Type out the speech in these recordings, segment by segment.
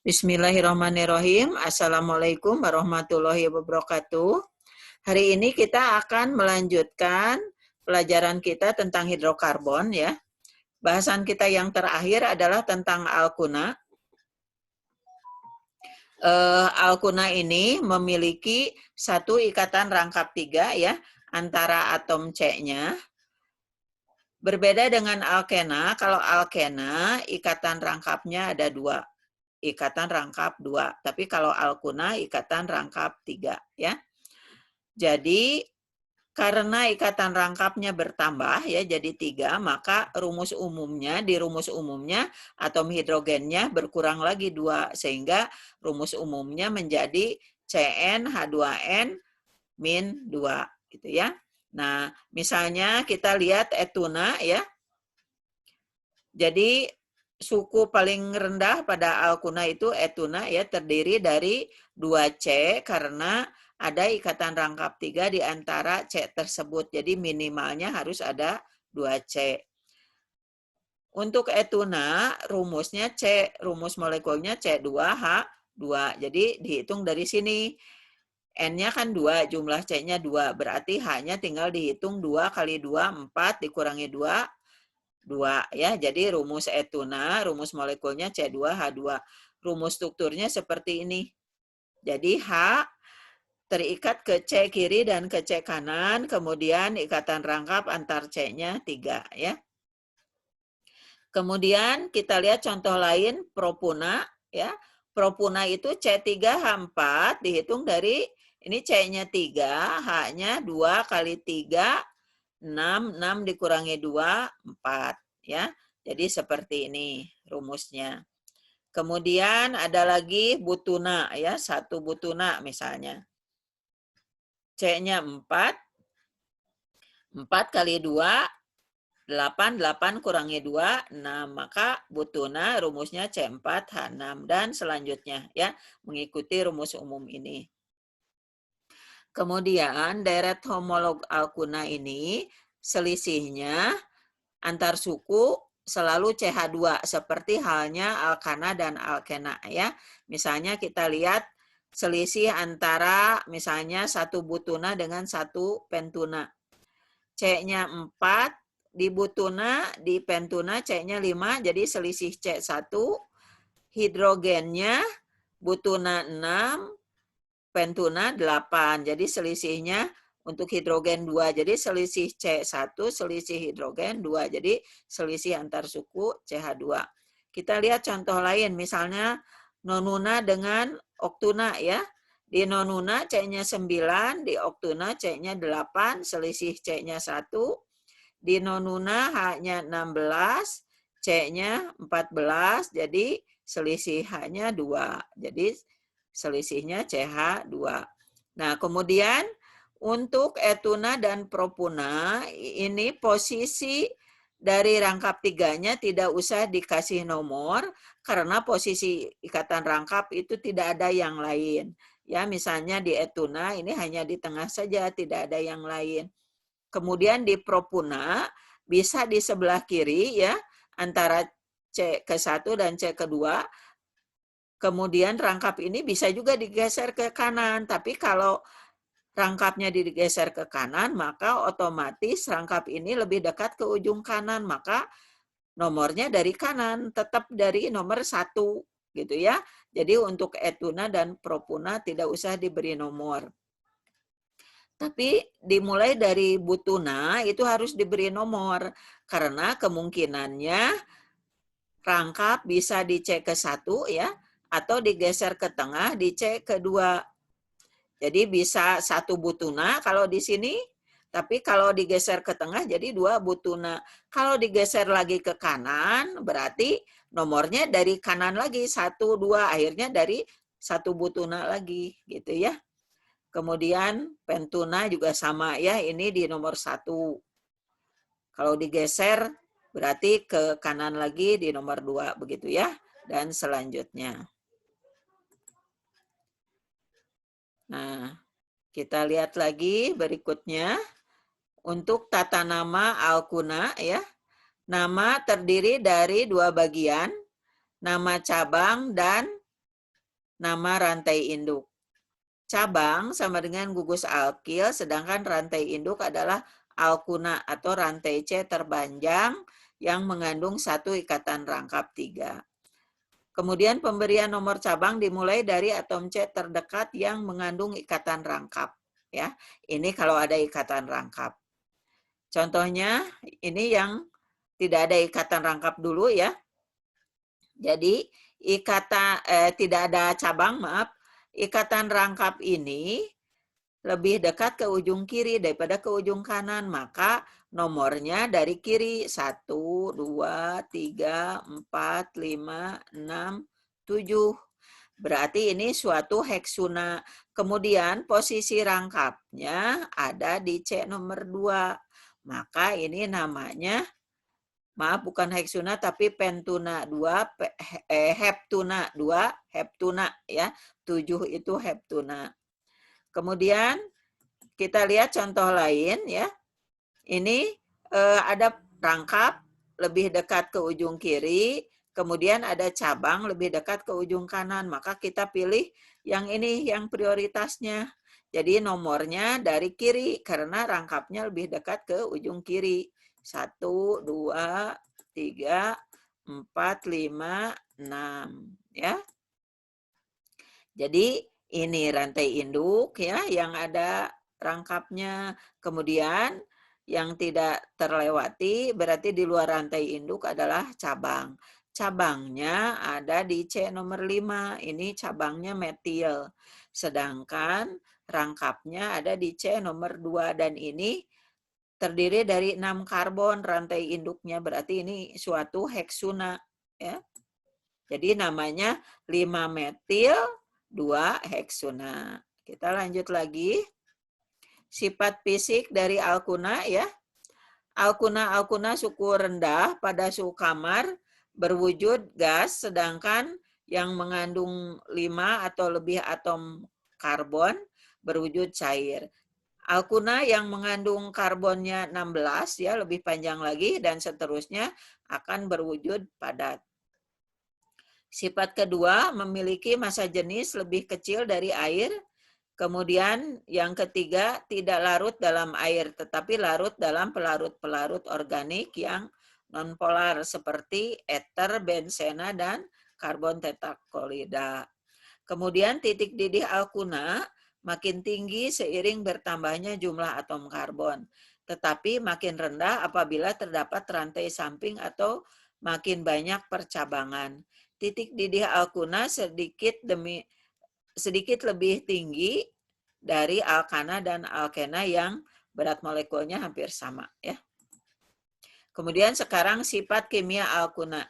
Bismillahirrahmanirrahim. Assalamualaikum warahmatullahi wabarakatuh. Hari ini kita akan melanjutkan pelajaran kita tentang hidrokarbon ya. Bahasan kita yang terakhir adalah tentang alkuna. Alkuna ini memiliki satu ikatan rangkap 3 ya antara atom C-nya. Berbeda dengan alkena, kalau alkena ikatan rangkapnya ada 2. Ikatan rangkap 2. Tapi kalau alkuna ikatan rangkap 3 ya. Jadi karena ikatan rangkapnya bertambah ya jadi 3, maka di rumus umumnya atom hidrogennya berkurang lagi 2 sehingga rumus umumnya menjadi CnH2n min 2 gitu ya. Nah, misalnya kita lihat etuna ya. Jadi suku paling rendah pada alkuna itu etuna ya, terdiri dari 2C karena ada ikatan rangkap 3 di antara C tersebut. Jadi minimalnya harus ada 2C. Untuk etuna rumusnya rumus molekulnya C2H2. Jadi dihitung dari sini. N-nya kan 2, jumlah C-nya 2. Berarti H-nya tinggal dihitung 2 kali 2, 4 dikurangi 2, 2 ya. Jadi rumus etuna, rumus molekulnya C2H2. Rumus strukturnya seperti ini. Jadi H terikat ke C kiri dan ke C kanan, kemudian ikatan rangkap antar C-nya 3 ya. Kemudian kita lihat contoh lain propuna ya. Propuna itu C3H4 dihitung dari ini C-nya 3, H-nya 2 kali 3, 6 dikurangi 2, 4 ya. Jadi seperti ini rumusnya. Kemudian ada lagi butuna ya, satu butuna misalnya. C-nya 4 kali 2, 8 kurangi 2, 6. Maka butuna rumusnya C4H6 dan selanjutnya ya, mengikuti rumus umum ini. Kemudian deret homolog alkuna ini selisihnya antar suku selalu CH2 seperti halnya alkana dan alkena ya. Misalnya kita lihat selisih antara misalnya satu butuna dengan satu pentuna. C-nya 4 di butuna, di pentuna C-nya 5, jadi selisih C1, hidrogennya butuna 6, pentuna 8, jadi selisihnya untuk hidrogen 2, jadi selisih C1, selisih hidrogen 2, jadi selisih antar suku CH2. Kita lihat contoh lain, misalnya nonuna dengan oktuna ya. Di nonuna C-nya 9, di oktuna C-nya 8, selisih C-nya 1. Di nonuna H-nya 16, C-nya 14, jadi selisih H-nya 2. Jadi selisihnya CH2. Nah, kemudian untuk etuna dan propuna, ini posisi dari rangkap 3-nya tidak usah dikasih nomor, karena posisi ikatan rangkap itu tidak ada yang lain. Ya, misalnya di etuna ini hanya di tengah saja, tidak ada yang lain. Kemudian di propuna bisa di sebelah kiri ya, antara C ke-1 dan C ke-2. Kemudian rangkap ini bisa juga digeser ke kanan, tapi kalau rangkapnya digeser ke kanan, maka otomatis rangkap ini lebih dekat ke ujung kanan, maka nomornya dari kanan, tetap dari nomor 1 gitu ya. Jadi untuk etuna dan propuna tidak usah diberi nomor. Tapi dimulai dari butuna itu harus diberi nomor, karena kemungkinannya rangkap bisa di C ke-1 ya, atau digeser ke tengah di C ke-2. Jadi bisa 1 butuna kalau di sini, tapi kalau digeser ke tengah jadi 2 butuna. Kalau digeser lagi ke kanan berarti nomornya dari kanan lagi 1, 2, akhirnya dari 1 butuna lagi gitu ya. Kemudian pentuna juga sama ya, ini di nomor 1. Kalau digeser berarti ke kanan lagi di nomor 2 begitu ya. Dan selanjutnya. Nah, kita lihat lagi berikutnya. Untuk tata nama alkuna ya. Nama terdiri dari 2 bagian, nama cabang dan nama rantai induk. Cabang sama dengan gugus alkil, sedangkan rantai induk adalah alkuna atau rantai C terpanjang yang mengandung satu ikatan rangkap 3. Kemudian pemberian nomor cabang dimulai dari atom C terdekat yang mengandung ikatan rangkap. Ya, ini kalau ada ikatan rangkap. Contohnya ini yang tidak ada ikatan rangkap dulu ya. Jadi tidak ada cabang, maaf. Ikatan rangkap ini lebih dekat ke ujung kiri daripada ke ujung kanan, maka nomornya dari kiri 1, 2, 3, 4, 5, 6, 7. Berarti ini suatu heksuna. Kemudian posisi rangkapnya ada di C nomor 2. Maka ini namanya, maaf bukan heksuna tapi pentuna 2, heptuna 2, heptuna ya. 7 itu heptuna. Kemudian kita lihat contoh lain ya. Ini ada rangkap lebih dekat ke ujung kiri, kemudian ada cabang lebih dekat ke ujung kanan. Maka kita pilih yang ini yang prioritasnya. Jadi nomornya dari kiri karena rangkapnya lebih dekat ke ujung kiri. 1, 2, 3, 4, 5, 6 ya. Jadi ini rantai induk ya yang ada rangkapnya. Kemudian yang tidak terlewati berarti di luar rantai induk adalah cabang. Cabangnya ada di C nomor 5. Ini cabangnya metil. Sedangkan rangkapnya ada di C nomor 2 dan ini terdiri dari 6 karbon rantai induknya, berarti ini suatu heksuna ya. Jadi namanya 5 metil 2 heksuna. Kita lanjut lagi. Sifat fisik dari alkuna ya. Alkuna suku rendah pada suhu kamar berwujud gas, sedangkan yang mengandung 5 atau lebih atom karbon berwujud cair. Alkuna yang mengandung karbonnya 16 ya, lebih panjang lagi dan seterusnya akan berwujud padat. Sifat kedua, memiliki massa jenis lebih kecil dari air. Kemudian yang ketiga, tidak larut dalam air, tetapi larut dalam pelarut-pelarut organik yang nonpolar seperti eter, bensena, dan karbon tetraklorida. Kemudian titik didih alkuna makin tinggi seiring bertambahnya jumlah atom karbon, tetapi makin rendah apabila terdapat rantai samping atau makin banyak percabangan. Titik didih alkuna sedikit lebih tinggi dari alkana dan alkena yang berat molekulnya hampir sama ya. Kemudian sekarang sifat kimia alkuna.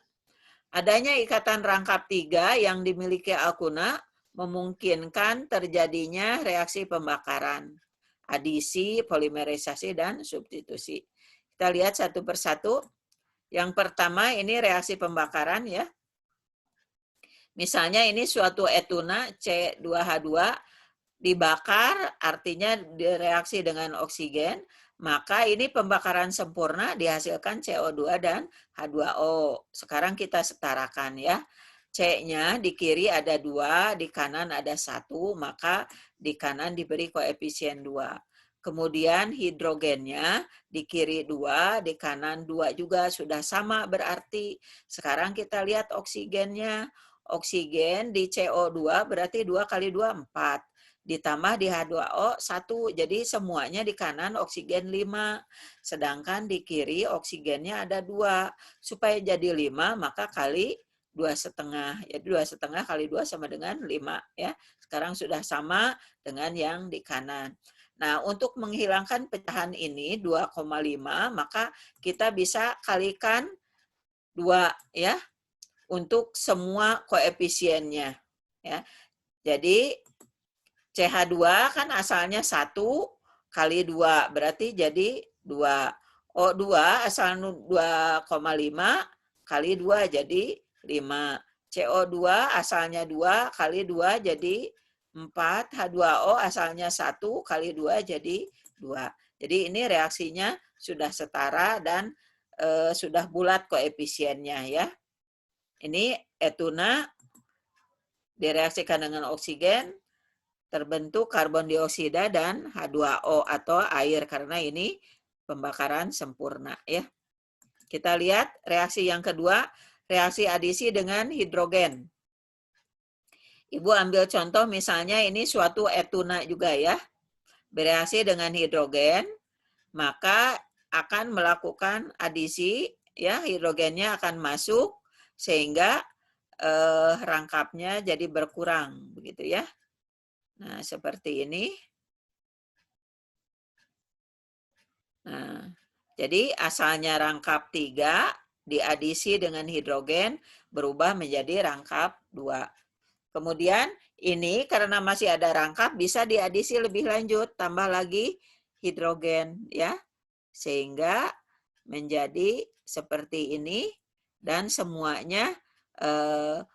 Adanya ikatan rangkap 3 yang dimiliki alkuna memungkinkan terjadinya reaksi pembakaran, adisi, polimerisasi, dan substitusi. Kita lihat satu persatu. Yang pertama ini reaksi pembakaran ya. Misalnya ini suatu etuna C2H2 dibakar, artinya direaksi dengan oksigen, maka ini pembakaran sempurna dihasilkan CO2 dan H2O. Sekarang kita setarakan ya. C-nya di kiri ada 2, di kanan ada 1, maka di kanan diberi koefisien 2. Kemudian hidrogennya di kiri 2, di kanan 2 juga sudah sama berarti. Sekarang kita lihat oksigennya. Oksigen di CO2 berarti 2 kali 2, 4. Ditambah di H2O 1, jadi semuanya di kanan oksigen 5. Sedangkan di kiri oksigennya ada 2. Supaya jadi 5 maka kali 2,5. Jadi 2,5 kali 2 sama dengan 5 ya. Sekarang sudah sama dengan yang di kanan. Nah, untuk menghilangkan pecahan ini 2,5 maka kita bisa kalikan 2 ya. Untuk semua koefisiennya ya. Jadi CH2 kan asalnya 1 kali 2 berarti jadi 2. O2 asal 2,5 kali 2 jadi 5. CO2 asalnya 2 kali 2 jadi 4. H2O asalnya 1 kali 2 jadi 2. Jadi ini reaksinya sudah setara dan sudah bulat koefisiennya ya. Ini etuna direaksikan dengan oksigen, terbentuk karbon dioksida dan H2O atau air karena ini pembakaran sempurna ya. Kita lihat reaksi yang kedua, reaksi adisi dengan hidrogen. Ibu ambil contoh misalnya ini suatu etuna juga ya. Bereaksi dengan hidrogen, maka akan melakukan adisi ya, hidrogennya akan masuk sehingga rangkapnya jadi berkurang begitu ya. Nah, seperti ini. Nah, jadi asalnya rangkap 3 diadisi dengan hidrogen berubah menjadi rangkap 2. Kemudian ini karena masih ada rangkap bisa diadisi lebih lanjut, tambah lagi hidrogen ya. Sehingga menjadi seperti ini dan semuanya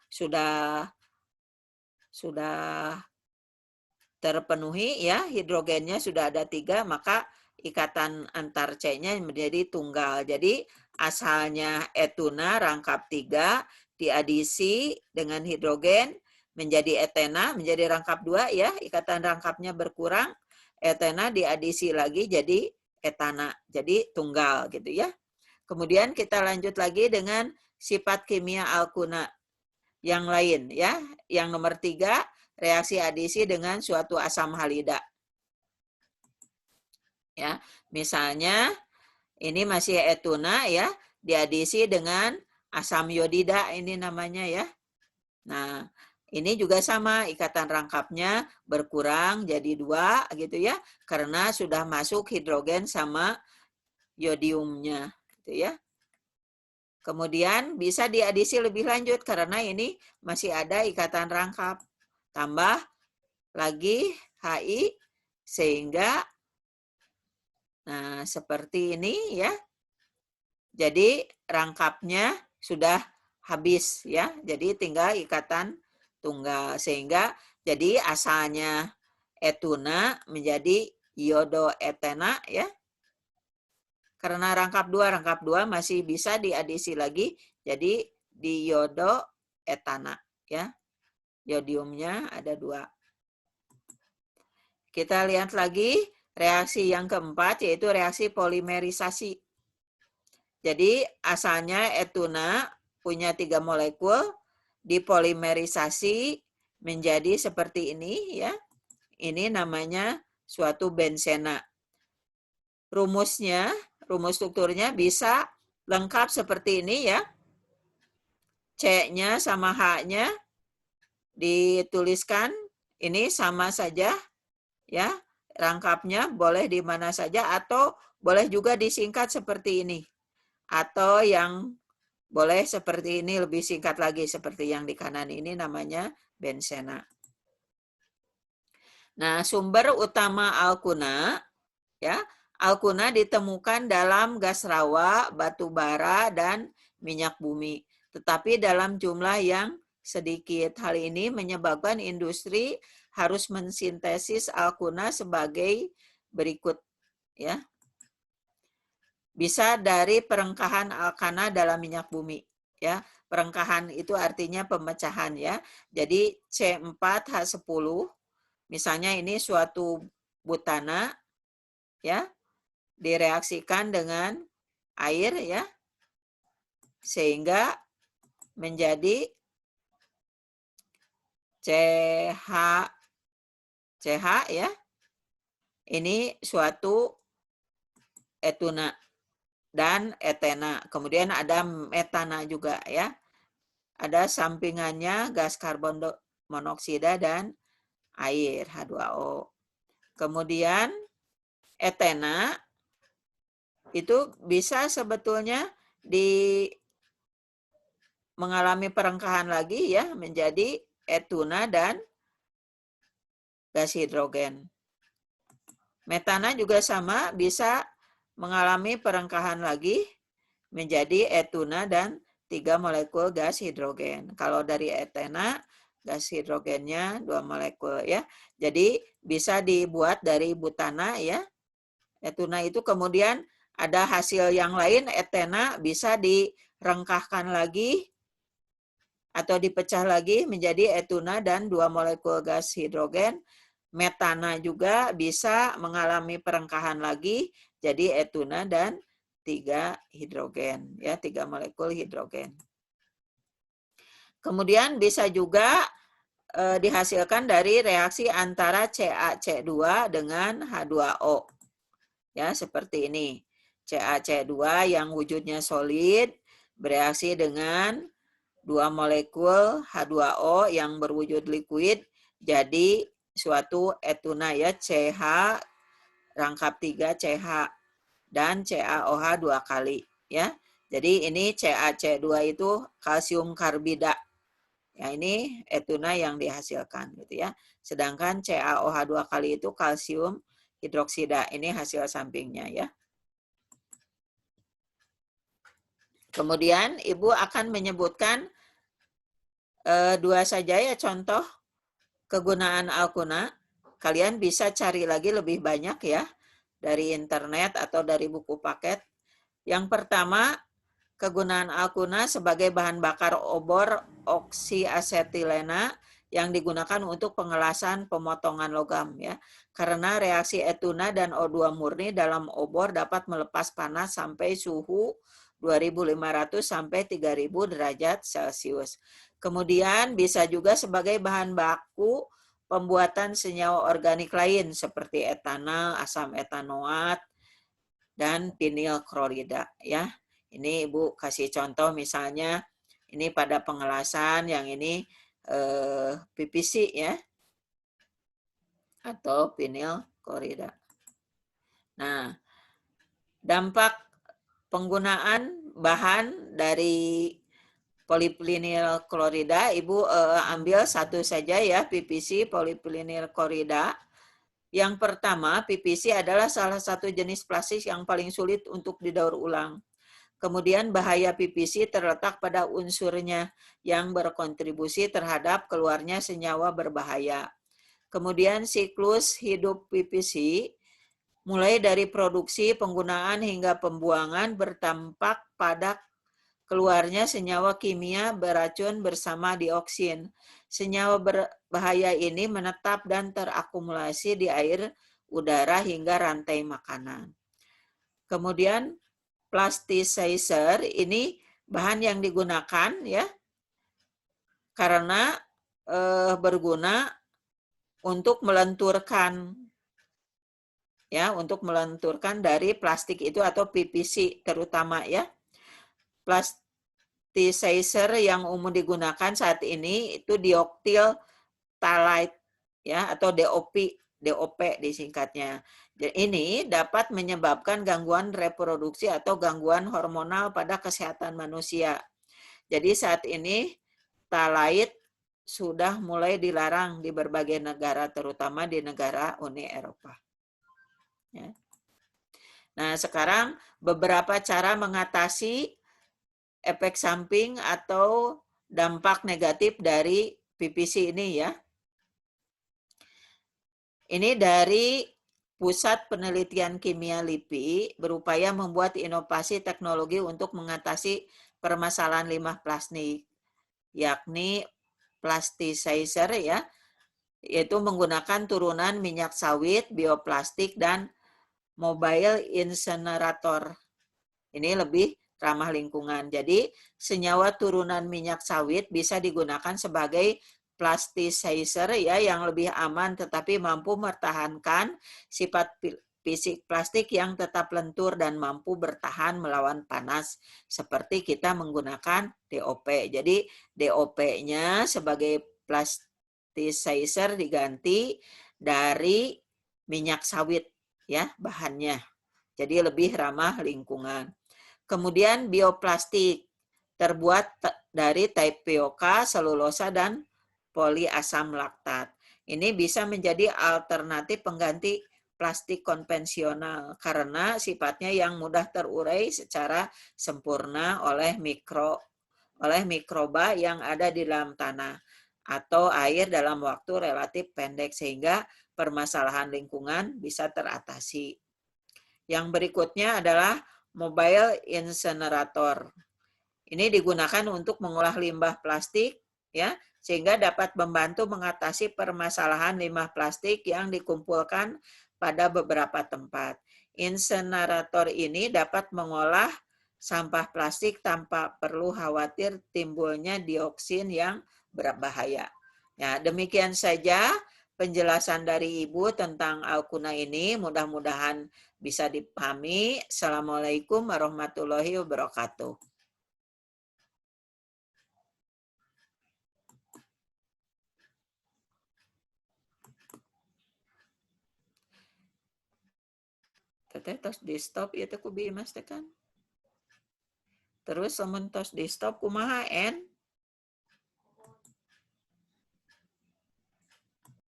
sudah terpenuhi ya, hidrogennya sudah ada 3, maka ikatan antar C-nya menjadi tunggal. Jadi asalnya etuna rangkap 3 diadisi dengan hidrogen menjadi etena, menjadi rangkap 2 ya, ikatan rangkapnya berkurang, etena diadisi lagi jadi etana, jadi tunggal gitu ya. Kemudian kita lanjut lagi dengan sifat kimia alkuna yang lain ya. Yang nomor 3, reaksi adisi dengan suatu asam halida. Ya, misalnya ini masih etuna ya, diadisi dengan asam yodida ini namanya ya. Nah, ini juga sama, ikatan rangkapnya berkurang jadi 2 gitu ya, karena sudah masuk hidrogen sama yodiumnya gitu ya. Kemudian bisa diadisi lebih lanjut karena ini masih ada ikatan rangkap. Tambah lagi HI sehingga nah seperti ini ya. Jadi rangkapnya sudah habis ya. Jadi tinggal ikatan tunggal sehingga jadi asalnya etuna menjadi iodoetena ya. Karena rangkap 2 masih bisa diadisi lagi jadi diodoetana ya. Yodiumnya ada 2. Kita lihat lagi reaksi yang keempat yaitu reaksi polimerisasi. Jadi asalnya etuna punya 3 molekul dipolimerisasi menjadi seperti ini ya. Ini namanya suatu bensena. Rumus strukturnya bisa lengkap seperti ini ya. C-nya sama H-nya dituliskan ini sama saja ya, rangkapnya boleh di mana saja atau boleh juga disingkat seperti ini. Atau yang boleh seperti ini lebih singkat lagi seperti yang di kanan ini namanya bensena. Nah, sumber utama alkuna ya, alkuna ditemukan dalam gas rawa, batu bara dan minyak bumi, tetapi dalam jumlah yang sedikit. Hal ini menyebabkan industri harus mensintesis alkuna sebagai berikut ya. Bisa dari perengkahan alkana dalam minyak bumi ya. Perengkahan itu artinya pemecahan ya. Jadi C4H10 misalnya ini suatu butana ya direaksikan dengan air ya sehingga menjadi CH ya. Ini suatu etuna dan etena. Kemudian ada metana juga ya. Ada sampingannya gas karbon monoksida dan air H2O. Kemudian etena itu bisa sebetulnya mengalami perengkahan lagi ya menjadi etuna dan gas hidrogen. Metana juga sama bisa mengalami perengkahan lagi menjadi etuna dan 3 molekul gas hidrogen. Kalau dari etena gas hidrogennya 2 molekul ya. Jadi bisa dibuat dari butana ya. Etuna itu kemudian ada hasil yang lain etena bisa direngkahkan lagi atau dipecah lagi menjadi etuna dan 2 molekul gas hidrogen. Metana juga bisa mengalami perengkahan lagi jadi etuna dan 3 hidrogen, ya, 3 molekul hidrogen. Kemudian bisa juga dihasilkan dari reaksi antara CaC2 dengan H2O. Ya, seperti ini. CaC2 yang wujudnya solid bereaksi dengan 2 molekul H2O yang berwujud liquid jadi suatu etuna, ya, CH rangkap 3 CH dan CaOH 2 kali, ya. Jadi ini CaC2 itu kalsium karbida. Ya, ini etuna yang dihasilkan gitu, ya. Sedangkan CaOH 2 kali itu kalsium hidroksida. Ini hasil sampingnya, ya. Kemudian Ibu akan menyebutkan dua saja, ya, contoh kegunaan alkuna. Kalian bisa cari lagi lebih banyak, ya, dari internet atau dari buku paket. Yang pertama, kegunaan alkuna sebagai bahan bakar obor oksiasetilena yang digunakan untuk pengelasan pemotongan logam, ya. Karena reaksi etuna dan O2 murni dalam obor dapat melepas panas sampai suhu 2500 sampai 3000 derajat Celcius. Kemudian bisa juga sebagai bahan baku pembuatan senyawa organik lain seperti etanol, asam etanoat, dan vinil klorida, ya. Ini Ibu kasih contoh misalnya ini pada pengelasan, yang ini PVC, ya, atau vinil klorida. Nah, dampak penggunaan bahan dari polyvinil klorida, Ibu ambil satu saja, ya, PVC polyvinil klorida. Yang pertama, PVC adalah salah satu jenis plastik yang paling sulit untuk didaur ulang. Kemudian bahaya PVC terletak pada unsurnya yang berkontribusi terhadap keluarnya senyawa berbahaya. Kemudian siklus hidup PVC mulai dari produksi, penggunaan hingga pembuangan berdampak pada keluarnya senyawa kimia beracun bersama dioksin. Senyawa berbahaya ini menetap dan terakumulasi di air, udara hingga rantai makanan. Kemudian plasticizer ini bahan yang digunakan, ya, karena berguna untuk melenturkan, ya, untuk melenturkan dari plastik itu atau PVC terutama, ya. Plasticizer yang umum digunakan saat ini itu dioktil phthalate, ya, atau DOP disingkatnya. Ini dapat menyebabkan gangguan reproduksi atau gangguan hormonal pada kesehatan manusia. Jadi saat ini phthalate sudah mulai dilarang di berbagai negara, terutama di negara Uni Eropa. Ya. Nah, sekarang beberapa cara mengatasi efek samping atau dampak negatif dari PVC ini, ya. Ini dari Pusat Penelitian Kimia LIPI berupaya membuat inovasi teknologi untuk mengatasi permasalahan limbah plastik, yakni plasticizer, ya, yaitu menggunakan turunan minyak sawit, bioplastik, dan mobile incinerator. Ini lebih ramah lingkungan. Jadi senyawa turunan minyak sawit bisa digunakan sebagai plasticizer, ya, yang lebih aman tetapi mampu mempertahankan sifat fisik plastik yang tetap lentur dan mampu bertahan melawan panas seperti kita menggunakan DOP. Jadi DOP-nya sebagai plasticizer diganti dari minyak sawit, ya, bahannya. Jadi lebih ramah lingkungan. Kemudian bioplastik terbuat dari tapioka, selulosa, dan poliasam laktat. Ini bisa menjadi alternatif pengganti plastik konvensional karena sifatnya yang mudah terurai secara sempurna oleh mikroba yang ada di dalam tanah atau air dalam waktu relatif pendek sehingga permasalahan lingkungan bisa teratasi. Yang berikutnya adalah mobile incinerator. Ini digunakan untuk mengolah limbah plastik ya, sehingga dapat membantu mengatasi permasalahan limbah plastik yang dikumpulkan pada beberapa tempat. Insenerator ini dapat mengolah sampah plastik tanpa perlu khawatir timbulnya dioksin yang berbahaya. Ya, demikian saja penjelasan dari Ibu tentang Alkuna ini. Mudah-mudahan bisa dipahami. Assalamualaikum warahmatullahi wabarakatuh. Teteh tos di stop ya teh ku Mas teh kan. Terus semen tos di stop kumaha en?